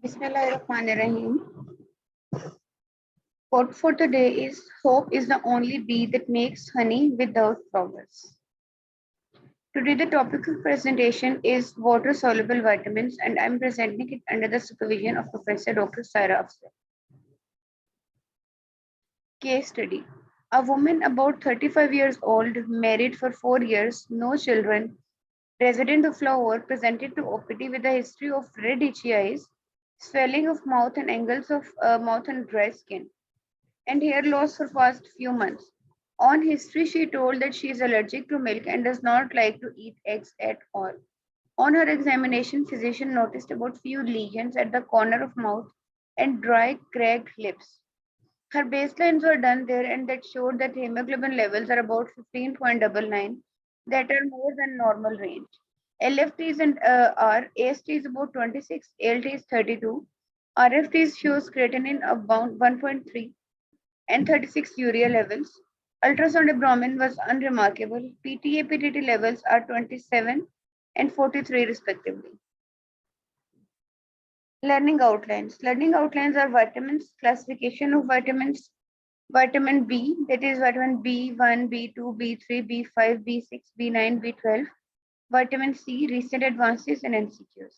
Bismillahirrahmanirrahim. Quote for today is hope is the only bee that makes honey without flowers. Today the topic of presentation is water soluble vitamins and I'm presenting it under the supervision of Professor Dr. Saira Afzal. Case study. A woman about 35 years old, married for 4 years, no children, resident of Lahore, presented to OPD with a history of red itchy eyes, swelling of mouth and angles of mouth and dry skin, and hair loss for past few months. On history, she told that she is allergic to milk and does not like to eat eggs at all. On her examination, physician noticed about few lesions at the corner of mouth and dry, cracked lips. Her baselines were done there and that showed that hemoglobin levels are about 15.99, that are more than normal range. LFTs and AST is about 26, ALT is 32, RFTs shows creatinine of about 1.3 and 36 urea levels. Ultrasound abdomen was unremarkable. PTA PTT levels are 27 and 43 respectively. Learning outlines. Learning outlines are vitamins, classification of vitamins, vitamin B, that is vitamin B1, B2, B3, B5, B6, B9, B12, vitamin C, recent advances and MCQs.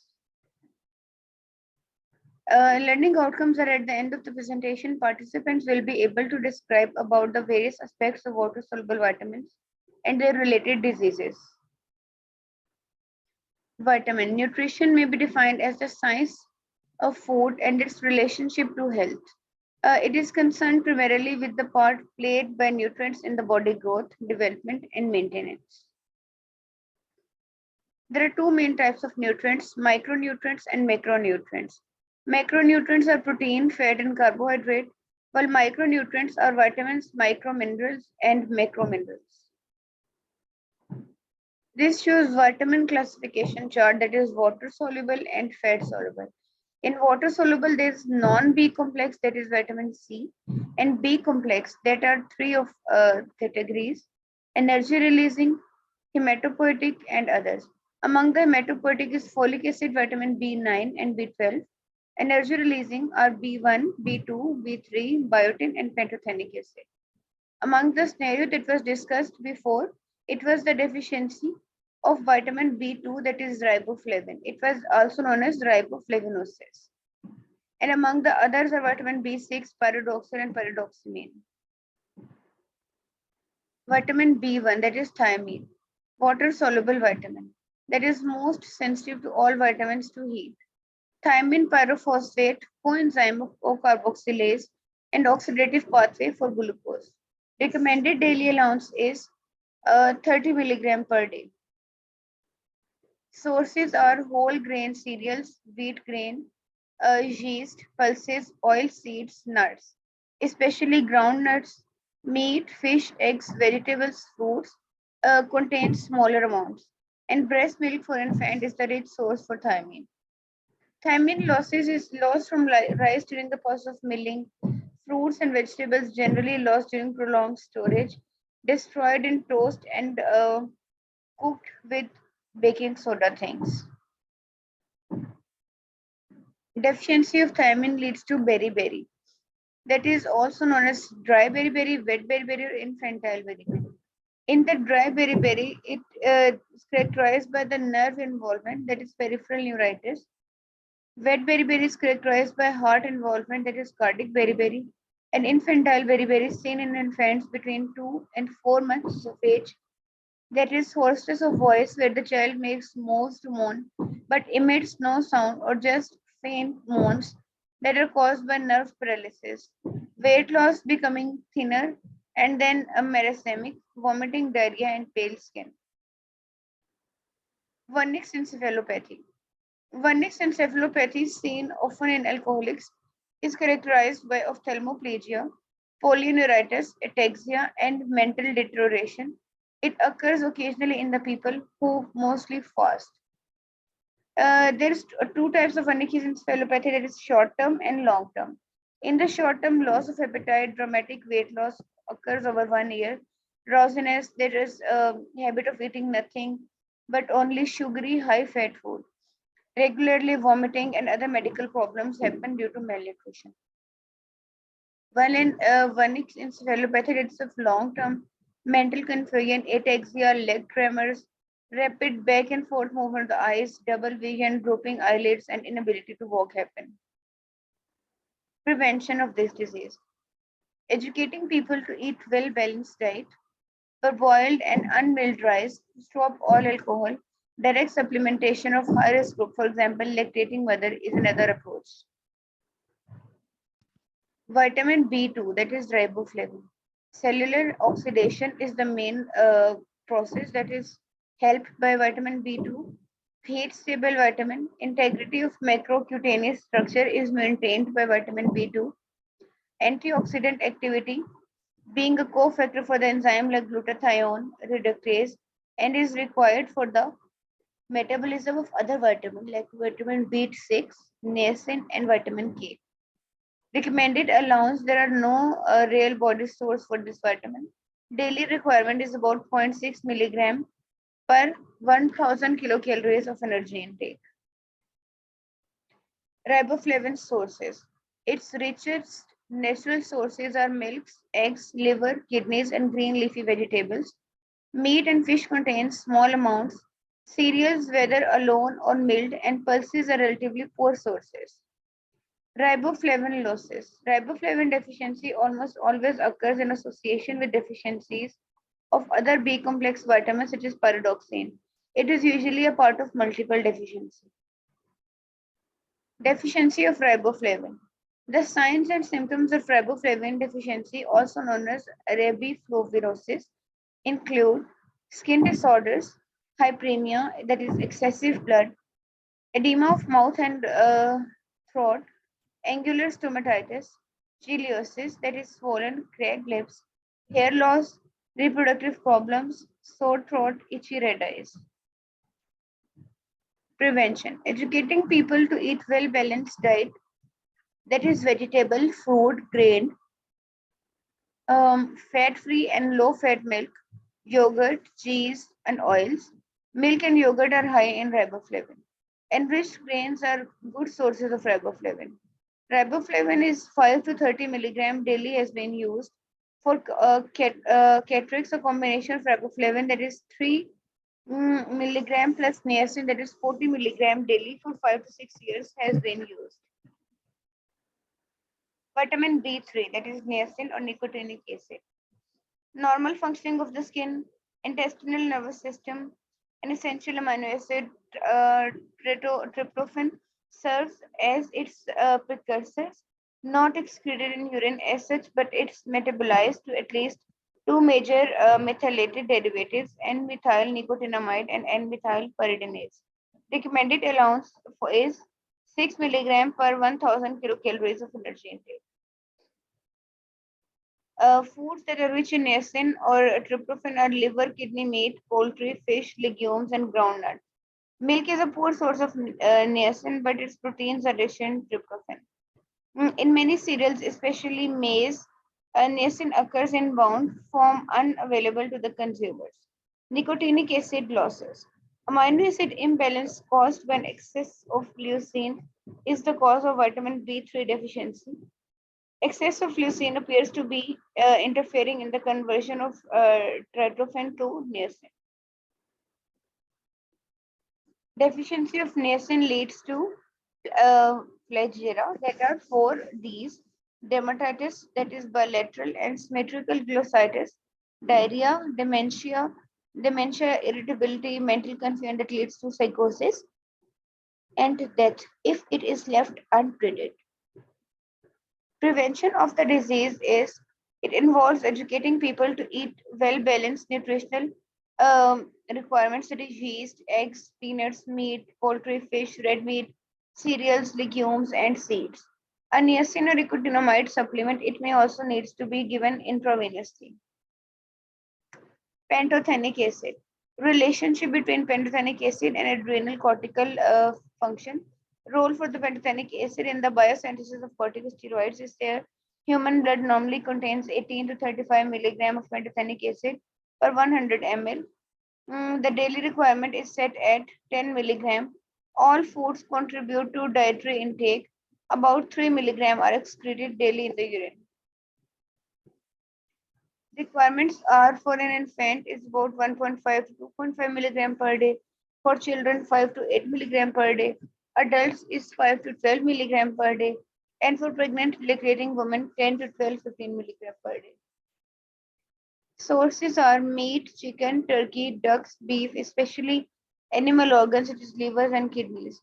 Learning outcomes are at the end of the presentation. Participants will be able to describe about the various aspects of water soluble vitamins and their related diseases. Vitamin nutrition may be defined as the science of food and its relationship to health. It is concerned primarily with the part played by nutrients in the body growth, development, and maintenance. There are two main types of nutrients, micronutrients and macronutrients. Macronutrients are protein, fat, and carbohydrate, while micronutrients are vitamins, microminerals, and macrominerals. This shows vitamin classification chart that is water soluble and fat soluble. In water soluble, there is non-B complex, that is vitamin C, and B complex, that are three of categories: energy releasing, hematopoietic, and others. Among the hematopoietic is folic acid, vitamin B9 and B12. Energy releasing are B1, B2, B3, biotin, and pantothenic acid. Among the scenario that was discussed before, it was the deficiency of vitamin B2, that is riboflavin. It was also known as riboflavinosis. And among the others are vitamin B6, pyridoxal, and pyridoxamine. Vitamin B1, that is thiamine, water soluble vitamin, that is most sensitive to all vitamins to heat. Thiamine pyrophosphate, coenzyme of carboxylase, and oxidative pathway for glucose. Recommended daily allowance is 30 milligram per day. Sources are whole grain cereals, wheat grain, yeast, pulses, oil seeds, nuts, especially ground nuts, meat, fish, eggs, vegetables, fruits contain smaller amounts. And breast milk for infant is the rich source for thiamine. Thiamine losses is lost from rice during the process of milling. Fruits and vegetables generally lost during prolonged storage, destroyed in toast and cooked with baking soda things. Deficiency of thiamine leads to beriberi. That is also known as dry beriberi, wet beriberi, or infantile beriberi. In the dry beriberi, it is characterized by the nerve involvement, that is peripheral neuritis. Wet beriberi is characterized by heart involvement, that is cardiac beriberi. And infantile beriberi is seen in infants between 2 and 4 months of age. That is hoarseness of voice, where the child makes moves to moan but emits no sound or just faint moans that are caused by nerve paralysis. Weight loss, becoming thinner, and then a merasthemic, vomiting, diarrhea, and pale skin. Vernix encephalopathy. Vernix encephalopathy, seen often in alcoholics, is characterized by ophthalmoplegia, polyneuritis, ataxia, and mental deterioration. It occurs occasionally in the people who mostly fast. There's two types of Wernicke's encephalopathy, that is short term and long term. In the short term, loss of appetite, dramatic weight loss occurs over 1 year. Drowsiness, there is a habit of eating nothing but only sugary, high fat food. Regularly vomiting and other medical problems happen due to malnutrition. While in one encephalopathy, it's of long-term mental confusion, ataxia, leg tremors, rapid back and forth movement of the eyes, double vision, drooping eyelids, and inability to walk happen. Prevention of this disease. Educating people to eat well-balanced diet, boiled and unmilled rice, stop all alcohol, direct supplementation of high-risk group, for example, lactating mother is another approach. Vitamin B2, that is riboflavin. Cellular oxidation is the main process that is helped by vitamin B2. Heat stable vitamin. Integrity of macrocutaneous structure is maintained by vitamin B2. Antioxidant activity, being a cofactor for the enzyme like glutathione reductase, and is required for the metabolism of other vitamins like vitamin B6, niacin, and vitamin K. Recommended allowance, there are no real body source for this vitamin. Daily requirement is about 0.6 milligram per 1000 kilocalories of energy intake. Riboflavin sources. Its richest natural sources are milks, eggs, liver, kidneys, and green leafy vegetables. Meat and fish contain small amounts. Cereals, whether alone or milled, and pulses are relatively poor sources. Riboflavin losses. Riboflavin deficiency almost always occurs in association with deficiencies of other B complex vitamins such as pyridoxine. It is usually a part of multiple deficiency. Deficiency of riboflavin. The signs and symptoms of riboflavin deficiency, also known as arabiflovirosis, include skin disorders, hyperemia, that is excessive blood, edema of mouth and throat, angular stomatitis, chiliosis, that is swollen, cracked lips, hair loss, reproductive problems, sore throat, itchy red eyes. Prevention. Educating people to eat well-balanced diet, that is vegetable, fruit, grain, fat-free and low-fat milk, yogurt, cheese, and oils. Milk and yogurt are high in riboflavin. Enriched grains are good sources of riboflavin. Riboflavin is 5 to 30 milligram daily has been used. For cataracts, a combination of riboflavin that is 3 milligram plus niacin that is 40 milligram daily for 5 to 6 years has been used. Vitamin B3, that is niacin or nicotinic acid. Normal functioning of the skin, intestinal nervous system, an essential amino acid, tryptophan, serves as its precursors, not excreted in urine as such, but it's metabolized to at least two major methylated derivatives, N-methyl nicotinamide and N-methyl pyridinase. Recommended allowance is 6 milligram per 1000 kilocalories of energy intake. Foods that are rich in niacin or tryptophan are liver, kidney, meat, poultry, fish, legumes, and groundnut. Milk is a poor source of niacin, but its proteins are rich in tryptophan. In many cereals, especially maize, niacin occurs in bound form unavailable to the consumers. Nicotinic acid losses. Amino acid imbalance caused by an excess of leucine is the cause of vitamin B3 deficiency. Excess of leucine appears to be interfering in the conversion of tryptophan to niacin. Deficiency of niacin leads to flagella. There are 4 Ds: dermatitis, that is bilateral and symmetrical glossitis, diarrhea, dementia, irritability, mental confusion that leads to psychosis, and death if it is left untreated. Prevention of the disease is, it involves educating people to eat well-balanced nutritional requirements such as yeast, eggs, peanuts, meat, poultry, fish, red meat, cereals, legumes, and seeds. A niacin or nicotinamide supplement, it may also needs to be given intravenously. Pantothenic acid. Relationship between pantothenic acid and adrenal cortical function. Role for the pantothenic acid in the biosynthesis of corticosteroids is there. Human blood normally contains 18 to 35 milligram of pantothenic acid per 100 ml. The daily requirement is set at 10 milligram. All foods contribute to dietary intake. About 3 milligram are excreted daily in the urine. Requirements are for an infant is about 1.5 to 2.5 milligram per day. For children, 5 to 8 milligram per day. Adults is 5 to 12 milligram per day. And for pregnant lactating women, 10 to 12, 15 milligram per day. Sources are meat, chicken, turkey, ducks, beef, especially animal organs such as livers and kidneys.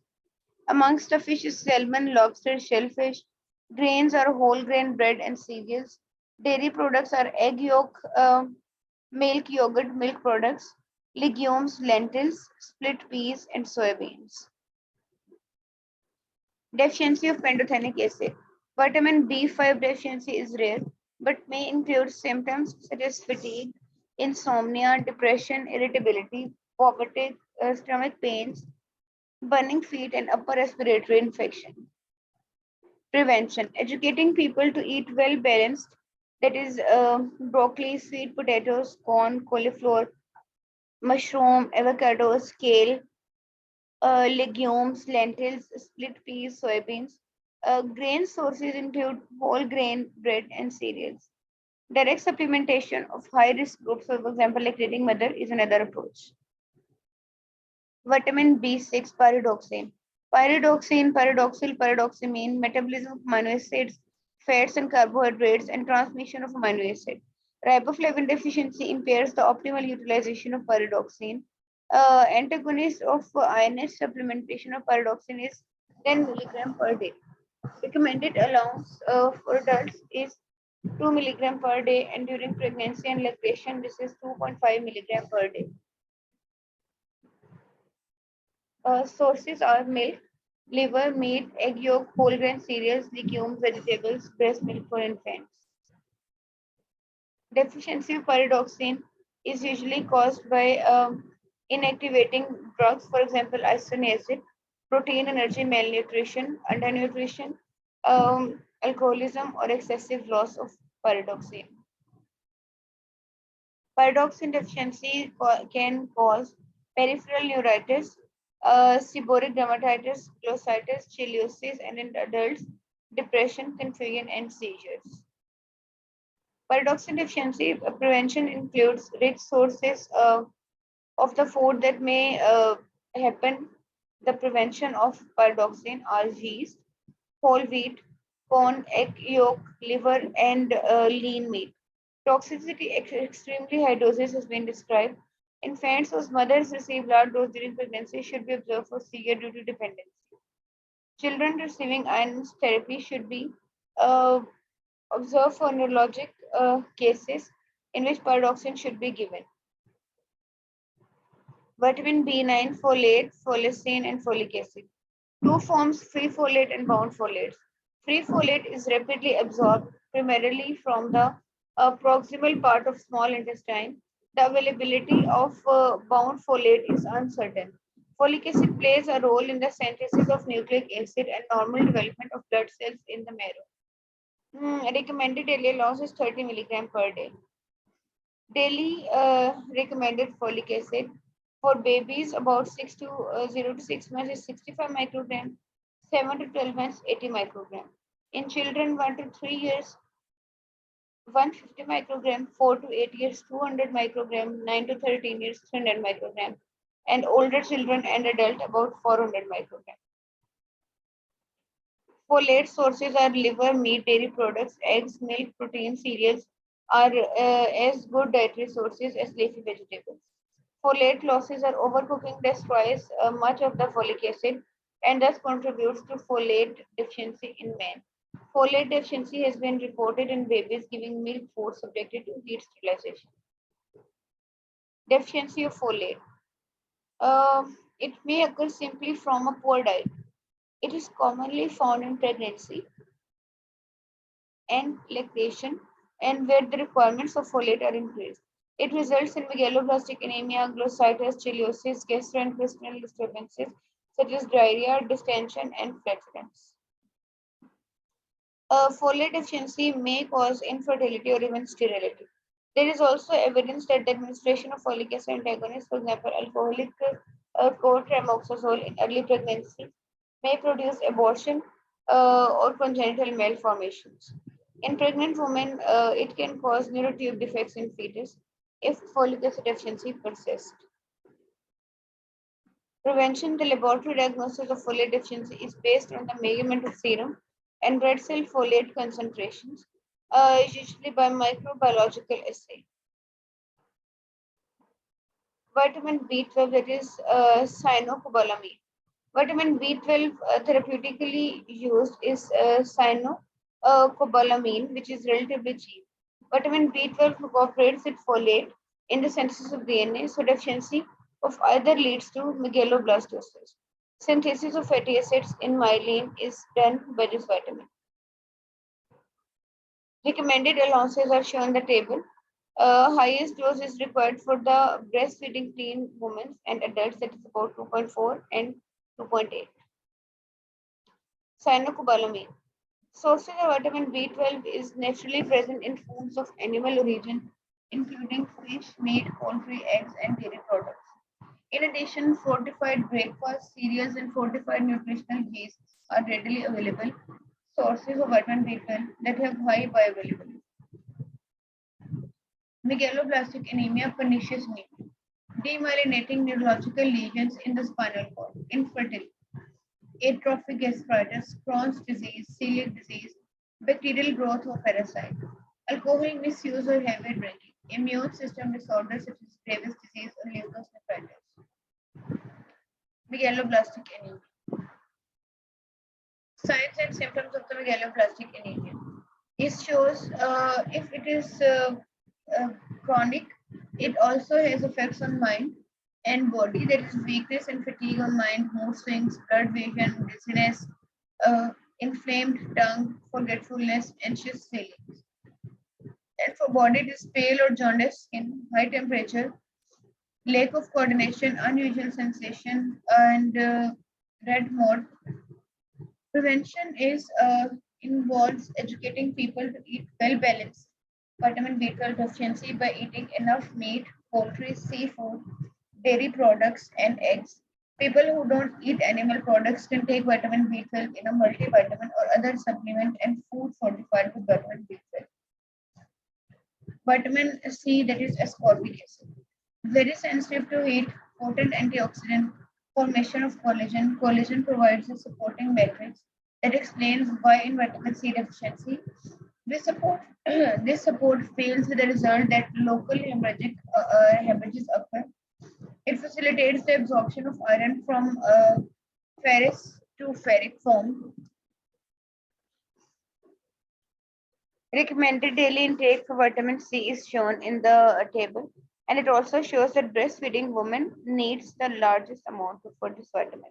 Amongst the fish is salmon, lobster, shellfish. Grains are whole grain bread and cereals. Dairy products are egg yolk, milk, yogurt, milk products, legumes, lentils, split peas, and soybeans. Deficiency of pantothenic acid. Vitamin B5 deficiency is rare, but may include symptoms such as fatigue, insomnia, depression, irritability, vomiting, stomach pains, burning feet, and upper respiratory infection. Prevention. Educating people to eat well balanced, that is, broccoli, sweet potatoes, corn, cauliflower, mushroom, avocados, kale, legumes, lentils, split peas, soybeans. Grain sources include whole grain bread and cereals. Direct supplementation of high risk groups, for example, like lactating mother, is another approach. Vitamin B6 pyridoxine. Paradoxamine, metabolism of amino acids, fats and carbohydrates, and transmission of amino acid. Riboflavin deficiency impairs the optimal utilization of pyridoxine. Antagonist of ionized supplementation of pyridoxine is 10 milligram per day. Recommended allowance for adults is 2 milligram per day, and during pregnancy and lactation, this is 2.5 milligram per day. Sources are milk, liver, meat, egg yolk, whole grain cereals, legumes, vegetables, breast milk for infants. Deficiency of pyridoxine is usually caused by inactivating drugs, for example, isoniazid, protein energy malnutrition, undernutrition, alcoholism, or excessive loss of pyridoxine. Pyridoxine deficiency can cause peripheral neuritis, seborrheic dermatitis, glossitis, chiliosis, and in adults, depression, confusion, and seizures. Pyridoxine deficiency prevention includes rich sources of the food that may happen. The prevention of pyridoxine are yeast, whole wheat, corn, egg yolk, liver, and lean meat. Toxicity extremely high doses has been described. Infants whose mothers receive large dose during pregnancy should be observed for seizure due to dependency. Children receiving iron therapy should be uh, observed for neurologic cases in which pyridoxine should be given. Vitamin B9, folate, folacin, and folic acid. Two forms, free folate and bound folates. Free folate is rapidly absorbed primarily from the proximal part of small intestine. The availability of bound folate is uncertain. Folic acid plays a role in the synthesis of nucleic acid and normal development of blood cells in the marrow. Recommended daily allowance is 30 milligram per day. Daily recommended folic acid for babies about 0 to 6 months is 65 microgram, 7 to 12 months 80 microgram. In children 1 to 3 years 150 microgram, 4 to 8 years 200 microgram, 9 to 13 years 300 microgram, and older children and adult about 400 microgram. Folate sources are liver, meat, dairy products, eggs, milk, protein, cereals are as good dietary sources as leafy vegetables. Folate losses are overcooking destroys much of the folic acid and thus contributes to folate deficiency in men. Folate deficiency has been reported in babies giving milk food subjected to heat sterilization. Deficiency of folate. It may occur simply from a poor diet. It is commonly found in pregnancy and lactation and where the requirements of folate are increased. It results in megaloblastic anemia, glossitis, chiliosis, gastrointestinal disturbances such as diarrhea, distension, and flatulence. Folate deficiency may cause infertility or even sterility. There is also evidence that the administration of folic acid antagonists, for example, alcoholic cotrimoxazole in early pregnancy may produce abortion or congenital malformations. In pregnant women, it can cause neurotube defects in fetus if folic acid deficiency persists. Prevention: the laboratory diagnosis of folate deficiency is based on the measurement of serum and red cell folate concentrations, usually by microbiological assay. Vitamin B12, that is cyanocobalamin. Vitamin B12 therapeutically used is cyanocobalamin, which is relatively cheap. Vitamin B12 cooperates with folate in the synthesis of DNA, so deficiency of either leads to megaloblastosis. Synthesis of fatty acids in myelin is done by this vitamin. Recommended allowances are shown in the table. Highest dose is required for the breastfeeding teen women and adults, that is about 2.4 and 2.8. Cyanocobalamin. Sources of vitamin B12 is naturally present in foods of animal origin, including fish, meat, poultry, eggs, and dairy products. In addition, fortified breakfast cereals and fortified nutritional yeasts are readily available sources of vitamin B12 that have high bioavailability. Megaloblastic anemia, pernicious anemia. Demyelinating neurological lesions in the spinal cord. Infertility. Atrophic gastritis, Crohn's disease, celiac disease, bacterial growth or parasite. Alcohol misuse or heavy drinking. Immune system disorders such as Graves' disease or lupus nephritis. Megaloblastic anemia. Signs and symptoms of the megaloblastic anemia. It shows if it is uh, chronic, it also has effects on mind and body. There is weakness and fatigue on mind, mood swings, blurred vision, dizziness, inflamed tongue, forgetfulness, anxious feelings. And for body, it is pale or jaundiced skin, high temperature, lack of coordination, unusual sensation, and red mode. Prevention is involves educating people to eat well balanced vitamin B12 deficiency by eating enough meat, poultry, seafood, dairy products, and eggs. People who don't eat animal products can take vitamin B12 in a multivitamin or other supplement and food fortified with vitamin B12. Vitamin C, that is ascorbic acid. Very sensitive to heat, potent antioxidant, formation of collagen. Collagen provides a supporting matrix that explains why in vitamin C deficiency this support this support fails with the result that local hemorrhages occur. It facilitates the absorption of iron from ferrous to ferric form. Recommended daily intake for vitamin C is shown in the table, and it also shows that breastfeeding women needs the largest amount for this vitamin.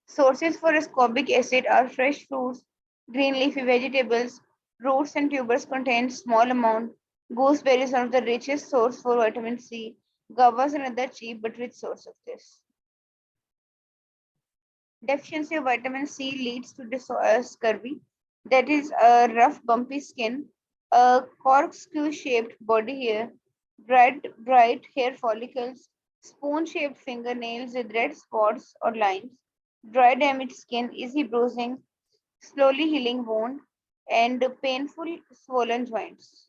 Sources for ascorbic acid are fresh fruits, green leafy vegetables, roots and tubers contain small amount. Gooseberries are one of the richest source for vitamin C. Guava is another cheap but rich source of this. Deficiency of vitamin C leads to scurvy, that is a rough, bumpy skin, a corkscrew-shaped body hair, bright hair follicles, spoon-shaped fingernails with red spots or lines, dry, damaged skin, easy bruising, slowly healing wound, and painful swollen joints.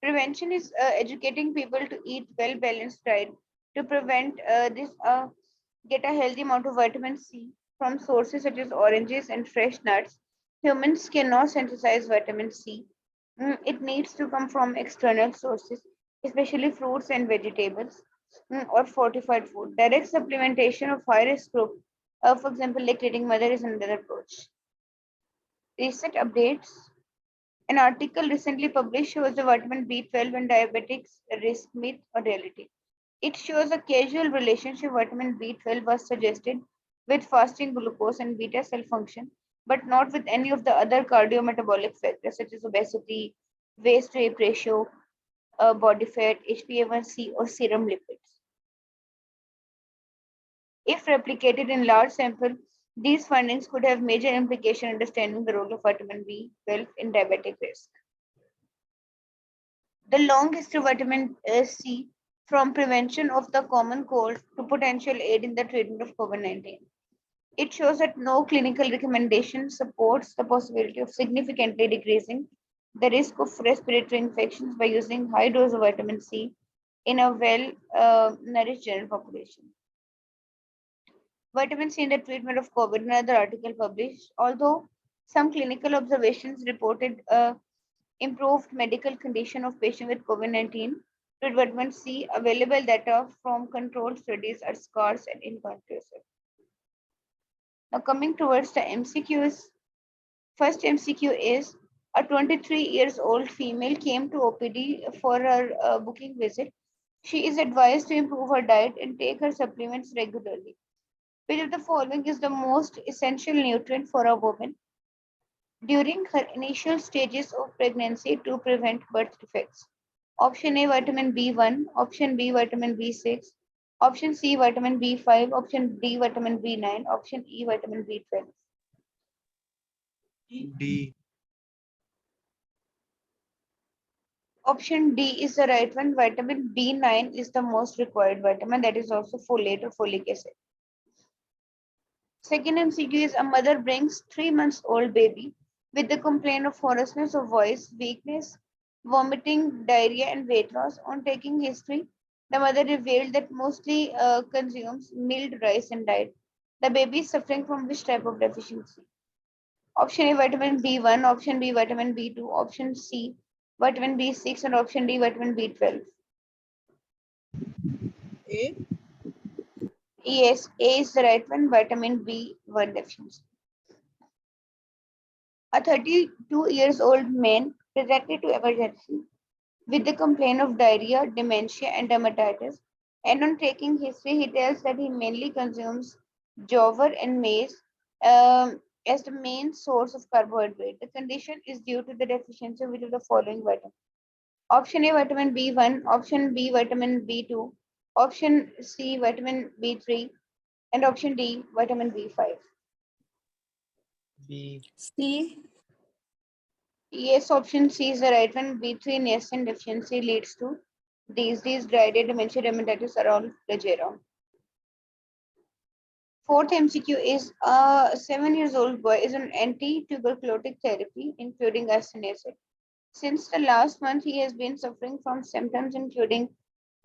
Prevention is educating people to eat well-balanced diet to prevent this. Get a healthy amount of vitamin C from sources such as oranges and fresh nuts. Humans cannot synthesize vitamin C. It needs to come from external sources, especially fruits and vegetables or fortified food. Direct supplementation of high risk group, for example, lactating mother, is another approach. Recent updates. An article recently published shows the vitamin B12 and diabetics risk myth or reality. It shows a causal relationship. Vitamin B12 was suggested with fasting glucose and beta cell function, but not with any of the other cardiometabolic factors such as obesity, waist to hip ratio, body fat, HbA1c, or serum lipids. If replicated in large sample, these findings could have major implication in understanding the role of vitamin B12 in diabetic risk. The long history of vitamin C from prevention of the common cold to potential aid in the treatment of COVID-19. It shows that no clinical recommendation supports the possibility of significantly decreasing the risk of respiratory infections by using high dose of vitamin C in a well nourished general population. Vitamin C in the treatment of COVID, another article published. Although some clinical observations reported improved medical condition of patients with COVID-19, with vitamin C, available data from controlled studies are scarce and inconclusive. Now coming towards the MCQs, first MCQ is a 23 years old female came to OPD for her booking visit. She is advised to improve her diet and take her supplements regularly. Which of the following is the most essential nutrient for a woman during her initial stages of pregnancy to prevent birth defects? Option A, vitamin B1, option B, vitamin B6, option C, vitamin B5, option D, vitamin B9, option E, vitamin B12. D. Option D is the right one. Vitamin B9 is the most required vitamin, that is also folate or folic acid. Second MCQ is a mother brings 3 months old baby with the complaint of hoarseness of voice, weakness, vomiting, diarrhea, and weight loss. On taking history, the mother revealed that mostly consumes milled rice and diet. The baby is suffering from which type of deficiency? Option A, vitamin B1, option B, vitamin B2, option C, vitamin B6, and option D, vitamin B12. A. Yes, A is the right one, vitamin B1 deficiency. A 32 years old man presented to emergency with the complaint of diarrhea, dementia, and dermatitis. And on taking history, he tells that he mainly consumes jowar and maize as the main source of carbohydrate. The condition is due to the deficiency of which of the following vitamins? Option A, vitamin B1, option B, vitamin B2, option C, vitamin B3, and option D, vitamin B5. B. C. Yes, option C is the right one. B3 niacin deficiency leads to disease, dry day, dementia, dermatitis around flagella. Fourth MCQ is a 7 years old boy is on anti-tuberculotic therapy, including isoniazid. Since the last month, he has been suffering from symptoms including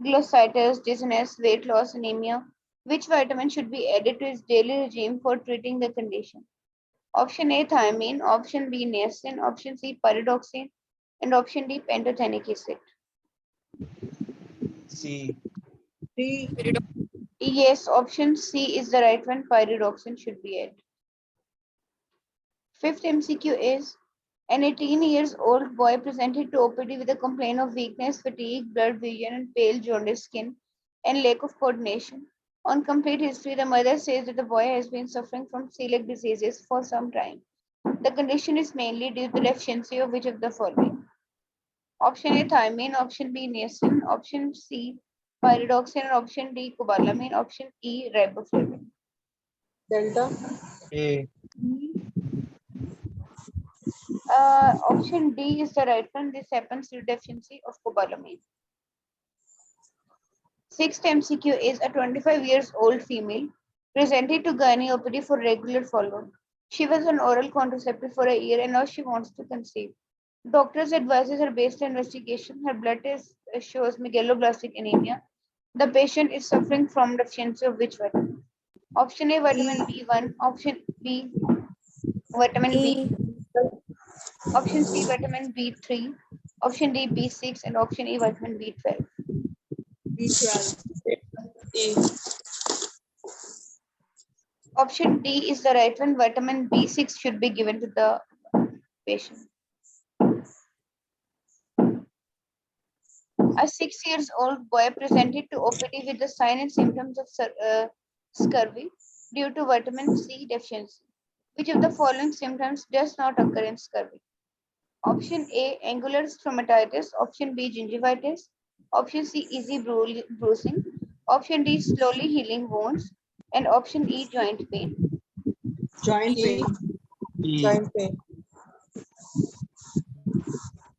glossitis, dizziness, weight loss, anemia. Which vitamin should be added to his daily regime for treating the condition? Option A, thiamine, option B, niacin, option C, pyridoxine, and option D, pantothenic acid. C. D. Yes, option C is the right one. Pyridoxine should be added. Fifth MCQ is an 18 years old boy presented to OPD with a complaint of weakness, fatigue, blurred vision, and pale jaundiced skin and lack of coordination. On complete history, the mother says that the boy has been suffering from celiac diseases for some time. The condition is mainly due to the deficiency of which of the following? Option A, thiamine, option B, niacin, option C, pyridoxine, option D, cobalamin, option E, riboflavin. Delta. A. Option D is the right one. This happens due to deficiency of cobalamin. Sixth MCQ is a 25 years old female presented to gynae OPD for regular follow-up. She was on oral contraceptive for a year and now she wants to conceive. Doctors advises her based on investigation. Her blood test shows megaloblastic anemia. The patient is suffering from deficiency of which vitamin? Option A, vitamin B1. Option B, vitamin B. E. Option C, vitamin B3. Option D, B6. And option E, vitamin B12. B12. E. Option D is the right one. Vitamin B6 should be given to the patient. A 6 years old boy presented to OPD with the sign and symptoms of scurvy due to vitamin C deficiency. Which of the following symptoms does not occur in scurvy? Option A, angular stomatitis. Option B, gingivitis. Option C, easy bruising. Option D, slowly healing wounds. And option E, joint pain. Joint pain. E. Joint pain.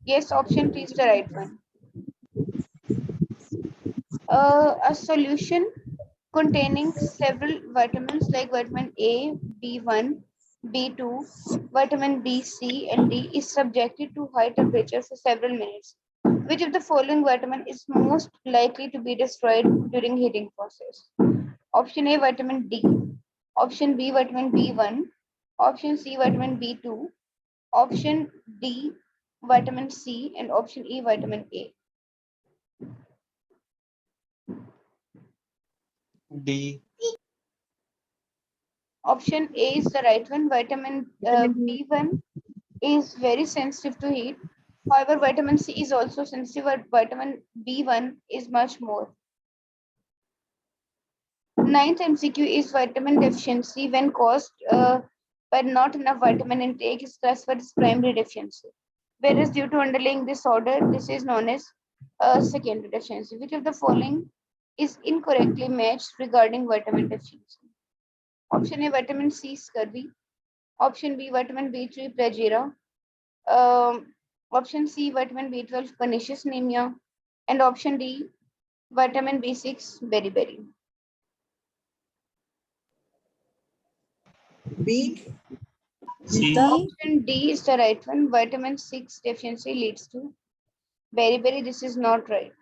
Yes, option D is the right one. A solution containing several vitamins like vitamin A, B1, B2, vitamin B, C, and D is subjected to high temperature for several minutes. Which of the following vitamin is most likely to be destroyed during heating process? Option A, vitamin D. Option B, vitamin B1. Option C, vitamin B2. Option D, vitamin C. And option E, vitamin A. D. Option A is the right one. Vitamin Vitamin D. B1 is very sensitive to heat. However, vitamin C is also sensitive, but vitamin B1 is much more. Ninth MCQ is vitamin deficiency when caused by not enough vitamin intake is classified as primary deficiency. Whereas due to underlying disorder, this is known as secondary deficiency. Which of the following is incorrectly matched regarding vitamin deficiency? Option A, vitamin C, scurvy. Option B, vitamin B3, plagiaria. Option C, vitamin B12, pernicious anemia. And option D, vitamin B6, beriberi. B. C. Gita. Option D is the right one. Vitamin 6 deficiency leads to beriberi. This is not right.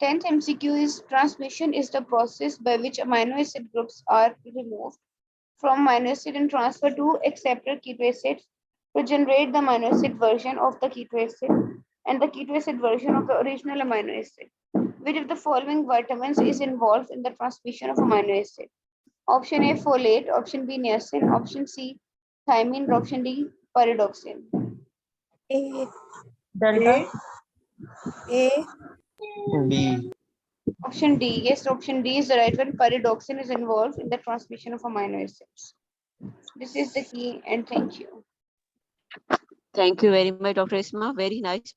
10th MCQ is transmission is the process by which amino acid groups are removed from amino acid and transferred to acceptor keto acids to generate the amino acid version of the keto acid and the keto acid version of the original amino acid. Which of the following vitamins is involved in the transmission of amino acid? Option A, folate. Option B, niacin. Option C, thymine. Option D, pyridoxine. A, A. A, B. Option D. Yes, option D is the right one. Pyridoxine is involved in the transmission of amino acids. This is the key, and thank you. Thank you very much, Dr. Isma. Very nice